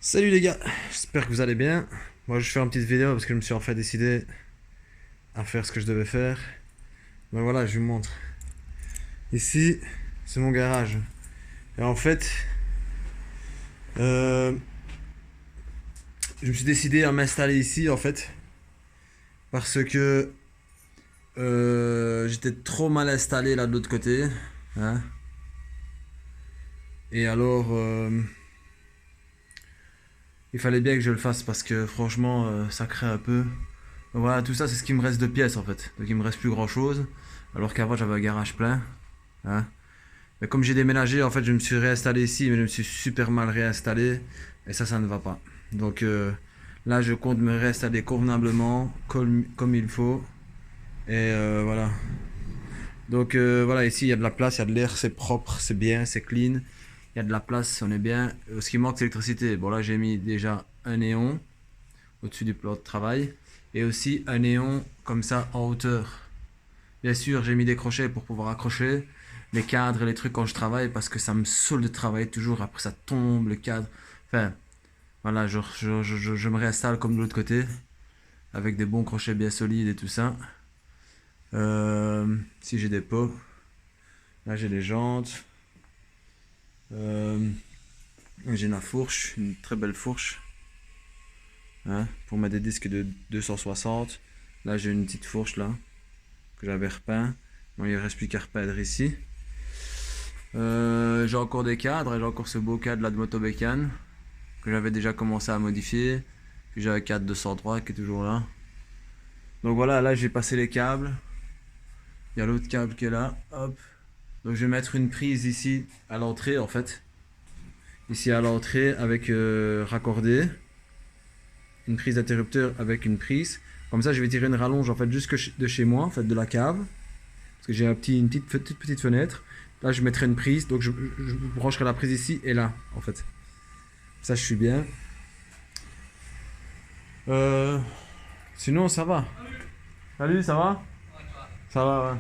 Salut les gars, j'espère que vous allez bien. Moi je fais une petite vidéo parce que je me suis enfin décidé à faire ce que je devais faire. Donc voilà, je vous montre. Ici, c'est mon garage. Et en fait, euh, je me suis décidé à m'installer ici en fait parce que j'étais trop mal installé là de l'autre côté. Hein. Et alors, il fallait bien que je le fasse parce que franchement, ça crée un peu. Donc voilà, tout ça c'est ce qui me reste de pièces en fait. Donc il me reste plus grand chose. Alors qu'avant j'avais un garage plein. Hein. Mais comme j'ai déménagé, en fait, je me suis réinstallé ici, mais je me suis super mal réinstallé. Et ça ne va pas. Donc là, je compte me réinstaller convenablement, comme il faut. Et voilà. Donc voilà, ici, il y a de la place, il y a de l'air, c'est propre, c'est bien, c'est clean. Il y a de la place, on est bien. Ce qui manque, c'est l'électricité. Bon, là, j'ai mis déjà un néon au-dessus du plan de travail. Et aussi un néon comme ça en hauteur. Bien sûr, j'ai mis des crochets pour pouvoir accrocher les cadres et les trucs quand je travaille parce que ça me saoule de travailler toujours. Après, ça tombe, le cadre. Enfin, voilà, je me réinstalle comme de l'autre côté avec des bons crochets bien solides et tout ça. Si j'ai des pots, là j'ai des jantes. Euh, j'ai une fourche, une très belle fourche. Hein, pour mettre des disques de 260. Là j'ai une petite fourche là que j'avais repeint. Bon, il ne reste plus qu'à repeindre ici. J'ai encore des cadres, j'ai encore ce beau cadre là de Motobécane que j'avais déjà commencé à modifier. Puis j'ai un cadre 203 qui est toujours là. Donc voilà, là j'ai passé les câbles. Il y a l'autre câble qui est là. Hop. Donc je vais mettre une prise ici à l'entrée en fait. Ici à l'entrée avec raccordé. Une prise d'interrupteur avec une prise. Comme ça je vais tirer une rallonge en fait jusque de chez moi, en fait de la cave. Parce que j'ai une petite fenêtre. Là je mettrai une prise, donc je brancherai la prise ici et là en fait. Ça je suis bien. Euh, Sinon ça va. Salut, ça va? Ça va, ouais.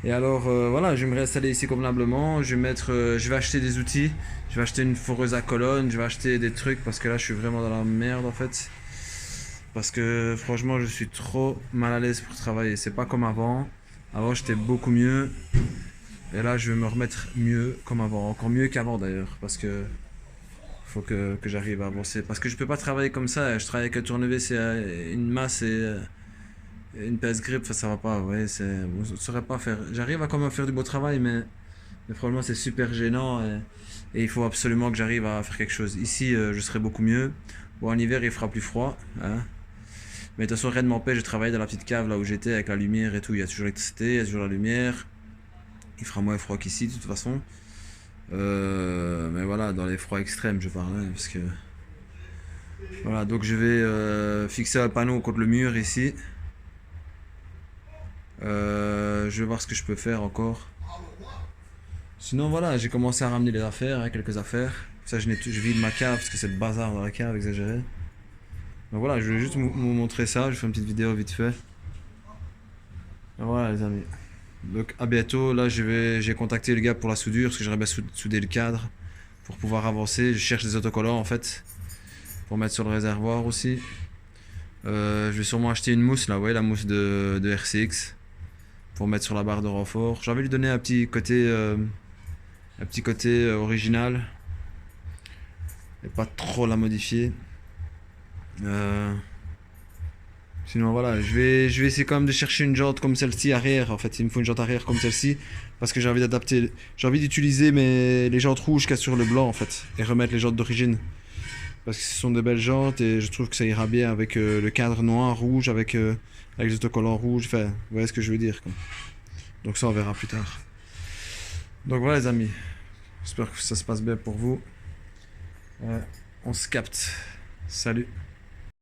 Et alors voilà, je vais me réinstaller ici convenablement. Je vais acheter des outils. Je vais acheter une foreuse à colonne. Je vais acheter des trucs parce que là je suis vraiment dans la merde en fait. Parce que franchement je suis trop mal à l'aise pour travailler. C'est pas comme avant. Avant j'étais beaucoup mieux. Et là je vais me remettre mieux comme avant. Encore mieux qu'avant d'ailleurs. Parce que faut que j'arrive à avancer. Parce que je peux pas travailler comme ça. Je travaille avec un tournevis et une masse et une PS grip. Ça va pas. Ouais, je saurais pas faire. J'arrive à quand même faire du beau travail, mais probablement c'est super gênant. Et il faut absolument que j'arrive à faire quelque chose. Ici, je serai beaucoup mieux. Bon, en hiver, il fera plus froid. Hein. Mais de toute façon, rien ne m'empêche de travailler dans la petite cave là où j'étais avec la lumière et tout. Il y a toujours l'électricité, il y a toujours la lumière. Il fera moins froid qu'ici de toute façon. Mais voilà, dans les froids extrêmes, je parle. Hein, parce que. Voilà, donc je vais fixer un panneau contre le mur ici. Je vais voir ce que je peux faire encore. Sinon, voilà, j'ai commencé à ramener les affaires, hein, quelques affaires. Ça, je vide ma cave parce que c'est le bazar dans la cave, exagéré. Donc voilà, je vais juste vous montrer ça. Je fais une petite vidéo vite fait. Et voilà, les amis. Donc à bientôt. Là, j'ai contacté le gars pour la soudure parce que j'aurais bien soudé le cadre pour pouvoir avancer. Je cherche des autocollants en fait pour mettre sur le réservoir aussi. Je vais sûrement acheter une mousse là, ouais, la mousse de RCX pour mettre sur la barre de renfort. J'ai envie de lui donner un petit côté original et pas trop la modifier. Sinon voilà, je vais essayer quand même de chercher une jante comme celle-ci arrière. En fait, il me faut une jante arrière comme celle-ci parce que j'ai envie d'adapter, j'ai envie d'utiliser les jantes rouges qu'il y a sur le blanc en fait et remettre les jantes d'origine parce que ce sont de belles jantes et je trouve que ça ira bien avec le cadre noir rouge avec les autocollants rouges. Enfin, vous voyez ce que je veux dire quoi. Donc ça on verra plus tard. Donc voilà les amis, j'espère que ça se passe bien pour vous. On se capte. Salut.